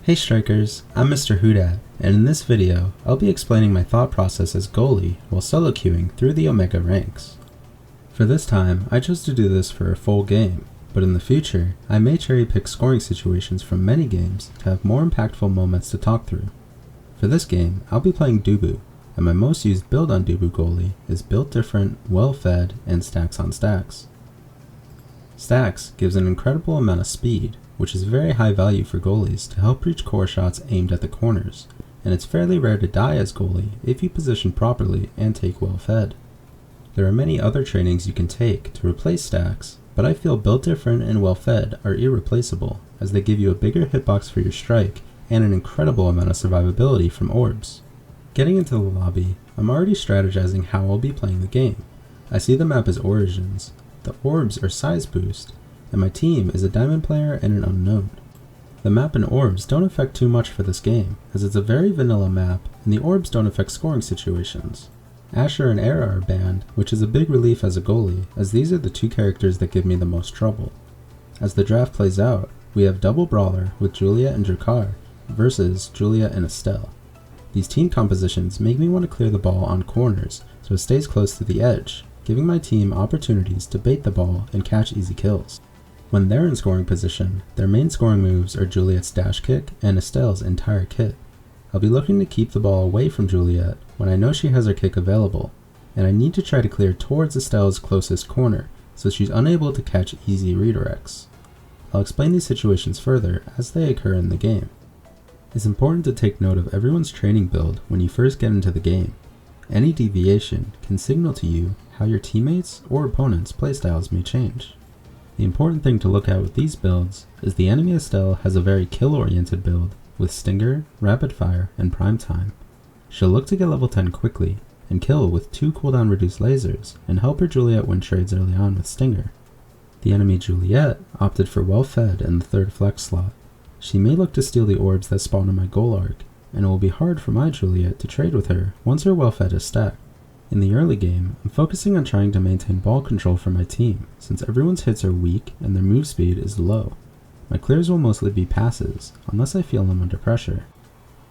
Hey strikers, I'm Mr. Hoodat, and in this video, I'll be explaining my thought process as goalie while solo queuing through the Omega ranks. For this time, I chose to do this for a full game, but in the future, I may cherry pick scoring situations from many games to have more impactful moments to talk through. For this game, I'll be playing Dubu, and my most used build on Dubu goalie is Built Different, Well Fed, and Stacks on Stacks. Stacks gives an incredible amount of speed, which is very high value for goalies to help reach core shots aimed at the corners, and it's fairly rare to die as goalie if you position properly and take Well Fed. There are many other trainings you can take to replace Stacks, but I feel Built Different and Well Fed are irreplaceable as they give you a bigger hitbox for your strike and an incredible amount of survivability from orbs. Getting into the lobby, I'm already strategizing how I'll be playing the game. I see the map as Origins, the orbs are size boost, and my team is a diamond player and an unknown. The map and orbs don't affect too much for this game, as it's a very vanilla map and the orbs don't affect scoring situations. Asher and Era are banned, which is a big relief as a goalie, as these are the two characters that give me the most trouble. As the draft plays out, we have double brawler with Julia and Drakkar versus Julia and Estelle. These team compositions make me want to clear the ball on corners so it stays close to the edge, giving my team opportunities to bait the ball and catch easy kills. When they're in scoring position, their main scoring moves are Juliet's dash kick and Estelle's entire kit. I'll be looking to keep the ball away from Juliet when I know she has her kick available, and I need to try to clear towards Estelle's closest corner so she's unable to catch easy redirects. I'll explain these situations further as they occur in the game. It's important to take note of everyone's training build when you first get into the game. Any deviation can signal to you how your teammates or opponents' playstyles may change. The important thing to look at with these builds is the enemy Estelle has a very kill-oriented build with Stinger, Rapid Fire, and Prime Time. She'll look to get level 10 quickly and kill with 2 cooldown reduced lasers and help her Juliet win trades early on with Stinger. The enemy Juliet opted for Well Fed in the 3rd flex slot. She may look to steal the orbs that spawn in my goal arc, and it will be hard for my Juliet to trade with her once her Well Fed is stacked. In the early game, I'm focusing on trying to maintain ball control for my team, since everyone's hits are weak and their move speed is low. My clears will mostly be passes, unless I feel I'm under pressure.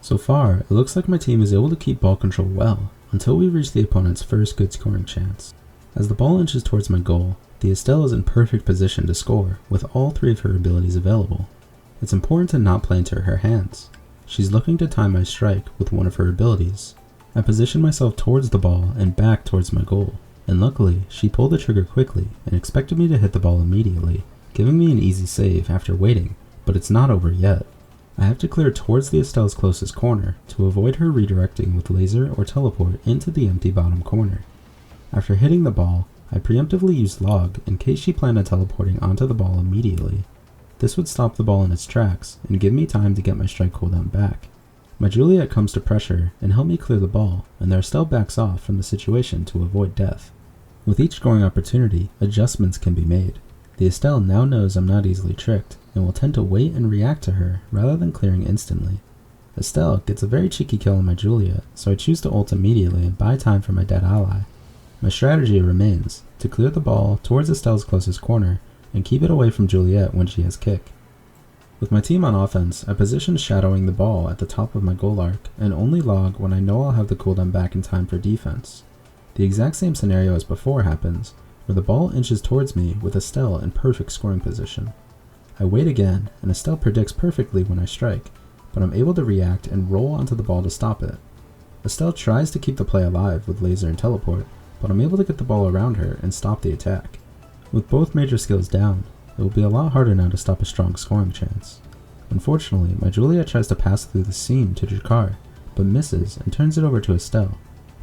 So far, it looks like my team is able to keep ball control well, until we reach the opponent's first good scoring chance. As the ball inches towards my goal, the Estelle is in perfect position to score, with all 3 of her abilities available. It's important to not play into her hands. She's looking to time my strike with one of her abilities. I position myself towards the ball and back towards my goal, and luckily she pulled the trigger quickly and expected me to hit the ball immediately, giving me an easy save after waiting, but it's not over yet. I have to clear towards the Estelle's closest corner to avoid her redirecting with laser or teleport into the empty bottom corner. After hitting the ball, I preemptively used log in case she planned on teleporting onto the ball immediately. This would stop the ball in its tracks and give me time to get my strike cooldown back. My Juliet comes to pressure and help me clear the ball, and their Estelle backs off from the situation to avoid death. With each scoring opportunity, adjustments can be made. The Estelle now knows I'm not easily tricked, and will tend to wait and react to her rather than clearing instantly. Estelle gets a very cheeky kill on my Juliet, so I choose to ult immediately and buy time for my dead ally. My strategy remains to clear the ball towards Estelle's closest corner and keep it away from Juliet when she has kick. With my team on offense, I position shadowing the ball at the top of my goal arc and only log when I know I'll have the cooldown back in time for defense. The exact same scenario as before happens, where the ball inches towards me with Estelle in perfect scoring position. I wait again, and Estelle predicts perfectly when I strike, but I'm able to react and roll onto the ball to stop it. Estelle tries to keep the play alive with laser and teleport, but I'm able to get the ball around her and stop the attack. With both major skills down, it will be a lot harder now to stop a strong scoring chance. Unfortunately, my Juliet tries to pass through the seam to Drakkar, but misses and turns it over to Estelle.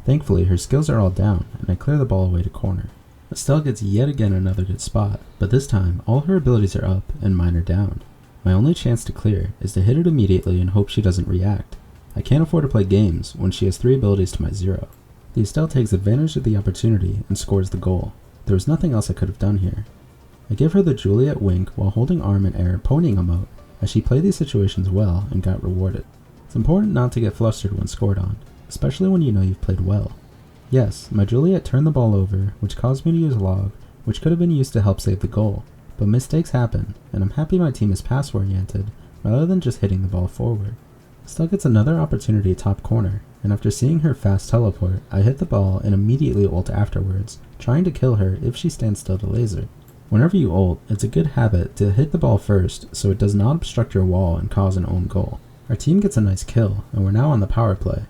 Thankfully, her skills are all down, and I clear the ball away to corner. Estelle gets yet again another good spot, but this time, all her abilities are up and mine are down. My only chance to clear is to hit it immediately and hope she doesn't react. I can't afford to play games when she has 3 abilities to my 0. The Estelle takes advantage of the opportunity and scores the goal. There was nothing else I could have done here. I give her the Juliet wink while holding arm and air ponying emote, as she played these situations well and got rewarded. It's important not to get flustered when scored on, especially when you know you've played well. Yes, my Juliet turned the ball over, which caused me to use log, which could have been used to help save the goal, but mistakes happen, and I'm happy my team is pass oriented rather than just hitting the ball forward. Estelle gets another opportunity top corner, and after seeing her fast teleport, I hit the ball and immediately ult afterwards, trying to kill her if she stands still to laser. Whenever you ult, it's a good habit to hit the ball first so it does not obstruct your wall and cause an own goal. Our team gets a nice kill, and we're now on the power play.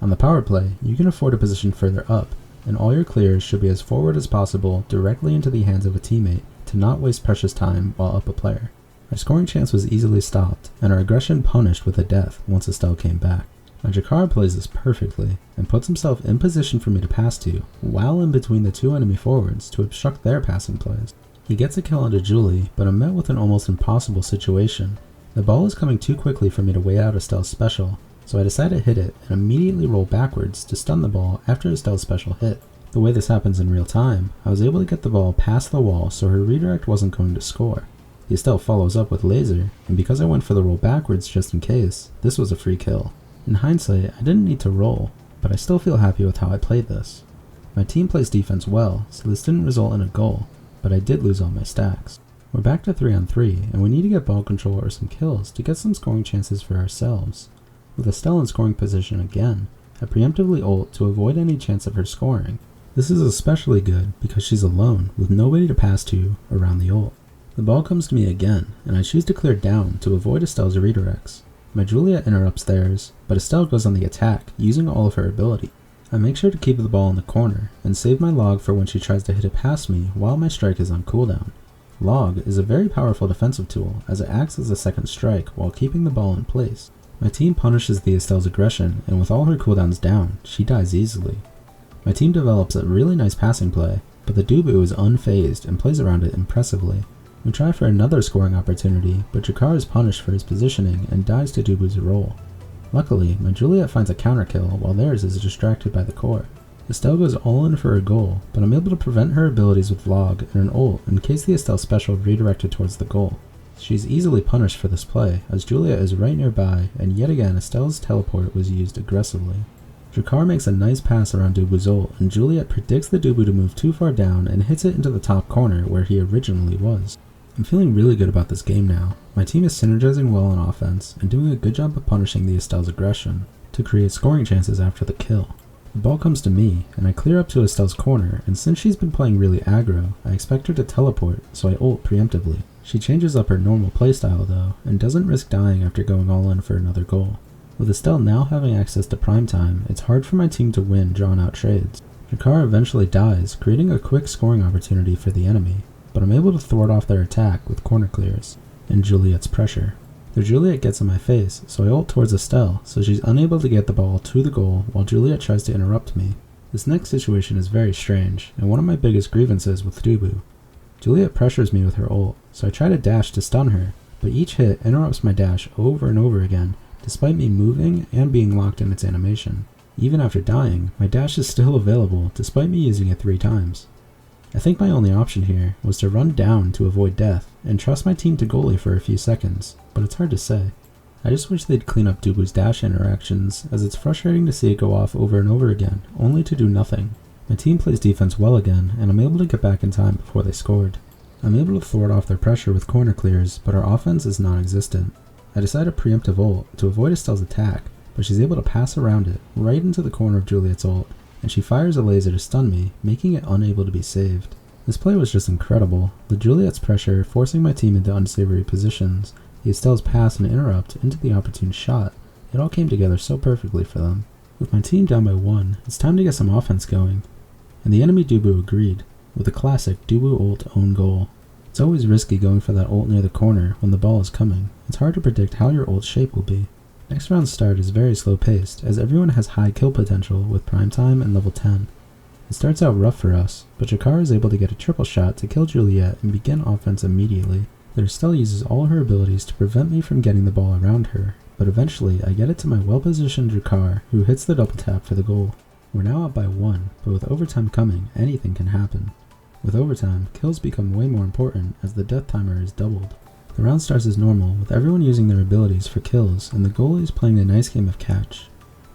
On the power play, you can afford a position further up, and all your clears should be as forward as possible directly into the hands of a teammate to not waste precious time while up a player. Our scoring chance was easily stopped, and our aggression punished with a death once Estelle came back. My Jakar plays this perfectly, and puts himself in position for me to pass to, while in between the two enemy forwards to obstruct their passing plays. He gets a kill onto Julie, but I'm met with an almost impossible situation. The ball is coming too quickly for me to wait out Estelle's special, so I decide to hit it and immediately roll backwards to stun the ball after Estelle's special hit. The way this happens in real time, I was able to get the ball past the wall so her redirect wasn't going to score. The Estelle follows up with laser, and because I went for the roll backwards just in case, this was a free kill. In hindsight, I didn't need to roll, but I still feel happy with how I played this. My team plays defense well, so this didn't result in a goal, but I did lose all my stacks. We're back to 3-on-3, and we need to get ball control or some kills to get some scoring chances for ourselves. With Estelle in scoring position again, I preemptively ult to avoid any chance of her scoring. This is especially good because she's alone with nobody to pass to around the ult. The ball comes to me again, and I choose to clear down to avoid Estelle's redirects. My Juliet interrupts theirs, but Estelle goes on the attack, using all of her ability. I make sure to keep the ball in the corner, and save my log for when she tries to hit it past me while my strike is on cooldown. Log is a very powerful defensive tool, as it acts as a second strike while keeping the ball in place. My team punishes the Estelle's aggression, and with all her cooldowns down, she dies easily. My team develops a really nice passing play, but the Dubu is unfazed and plays around it impressively. We try for another scoring opportunity, but Jakar is punished for his positioning and dies to Dubu's roll. Luckily, my Juliet finds a counter kill while theirs is distracted by the core. Estelle goes all in for a goal, but I'm able to prevent her abilities with Log and an ult in case the Estelle special redirected towards the goal. She's easily punished for this play, as Juliet is right nearby, and yet again Estelle's teleport was used aggressively. Jakar makes a nice pass around Dubu's ult, and Juliet predicts the Dubu to move too far down and hits it into the top corner where he originally was. I'm feeling really good about this game now. My team is synergizing well on offense and doing a good job of punishing the Estelle's aggression to create scoring chances after the kill. The ball comes to me, and I clear up to Estelle's corner, and since she's been playing really aggro, I expect her to teleport, so I ult preemptively. She changes up her normal playstyle though, and doesn't risk dying after going all in for another goal. With Estelle now having access to prime time, it's hard for my team to win drawn out trades. Jakar eventually dies, creating a quick scoring opportunity for the enemy, but I'm able to thwart off their attack with corner clears, and Juliet's pressure. Their Juliet gets in my face, so I ult towards Estelle, so she's unable to get the ball to the goal while Juliet tries to interrupt me. This next situation is very strange, and one of my biggest grievances with Dubu. Juliet pressures me with her ult, so I try to dash to stun her, but each hit interrupts my dash over and over again, despite me moving and being locked in its animation. Even after dying, my dash is still available despite me using it 3 times. I think my only option here was to run down to avoid death and trust my team to goalie for a few seconds, but it's hard to say. I just wish they'd clean up Dubu's dash interactions, as it's frustrating to see it go off over and over again, only to do nothing. My team plays defense well again, and I'm able to get back in time before they scored. I'm able to thwart off their pressure with corner clears, but our offense is non-existent. I decide a preemptive ult to avoid Estelle's attack, but she's able to pass around it, right into the corner of Juliet's ult, and she fires a laser to stun me, making it unable to be saved. This play was just incredible, with Juliet's pressure forcing my team into unsavory positions, the Estelle's pass and interrupt into the opportune shot. It all came together so perfectly for them. With my team down by 1, it's time to get some offense going. And the enemy Dubu agreed, with a classic Dubu ult own goal. It's always risky going for that ult near the corner when the ball is coming. It's hard to predict how your ult's shape will be. Next round's start is very slow paced, as everyone has high kill potential with prime time and level 10. It starts out rough for us, but Jakar is able to get a triple shot to kill Juliet and begin offense immediately. There Estelle uses all her abilities to prevent me from getting the ball around her, but eventually I get it to my well-positioned Jakar, who hits the double tap for the goal. We're now up by 1, but with overtime coming, anything can happen. With overtime, kills become way more important as the death timer is doubled. The round starts as normal, with everyone using their abilities for kills, and the goalie is playing a nice game of catch.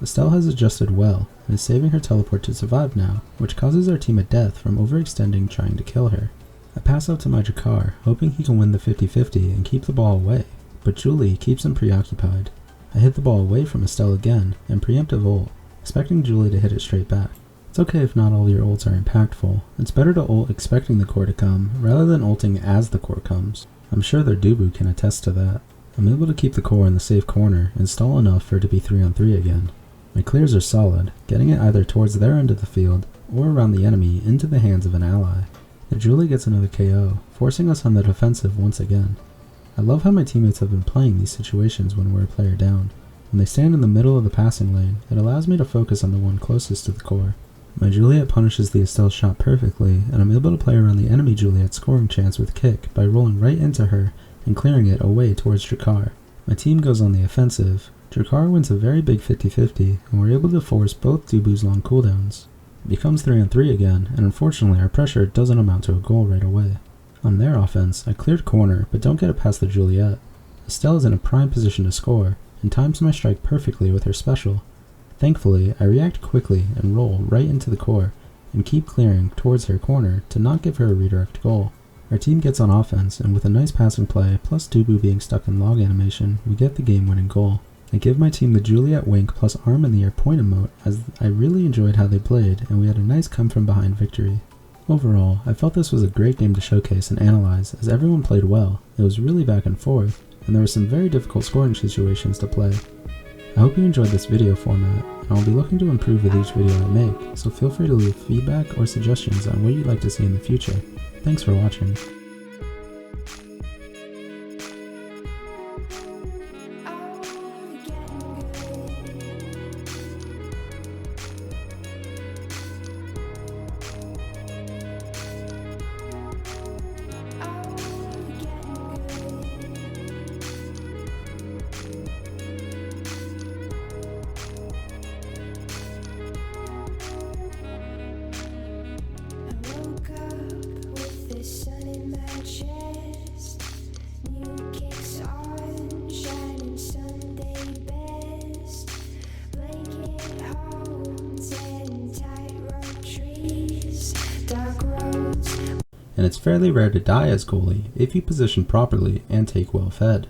Estelle has adjusted well, and is saving her teleport to survive now, which causes our team a death from overextending trying to kill her. I pass out to my Jakar, hoping he can win the 50-50 and keep the ball away, but Julie keeps him preoccupied. I hit the ball away from Estelle again and preemptive ult, expecting Julie to hit it straight back. It's okay if not all your ults are impactful. It's better to ult expecting the core to come, rather than ulting as the core comes. I'm sure their Dubu can attest to that. I'm able to keep the core in the safe corner and stall enough for it to be 3-on-3 again. My clears are solid, getting it either towards their end of the field, or around the enemy into the hands of an ally. The Julie gets another KO, forcing us on the defensive once again. I love how my teammates have been playing these situations when we're a player down. When they stand in the middle of the passing lane, it allows me to focus on the one closest to the core. My Juliet punishes the Estelle shot perfectly, and I'm able to play around the enemy Juliet scoring chance with kick by rolling right into her and clearing it away towards Drakkar. My team goes on the offensive. Drakkar wins a very big 50-50, and we're able to force both Dubu's long cooldowns. It becomes 3-on-3 again, and unfortunately our pressure doesn't amount to a goal right away. On their offense, I cleared corner, but don't get it past the Juliet. Estelle is in a prime position to score, and times my strike perfectly with her special. Thankfully, I react quickly and roll right into the core, and keep clearing towards her corner to not give her a redirect goal. Our team gets on offense, and with a nice passing play, plus Dubu being stuck in log animation, we get the game-winning goal. I give my team the Juliet Wink plus Arm in the Air point emote, as I really enjoyed how they played, and we had a nice come-from-behind victory. Overall, I felt this was a great game to showcase and analyze, as everyone played well. It was really back and forth, and there were some very difficult scoring situations to play. I hope you enjoyed this video format, and I'll be looking to improve with each video I make, so feel free to leave feedback or suggestions on what you'd like to see in the future. Thanks for watching. And it's fairly rare to die as Goalie if you position properly and take well fed.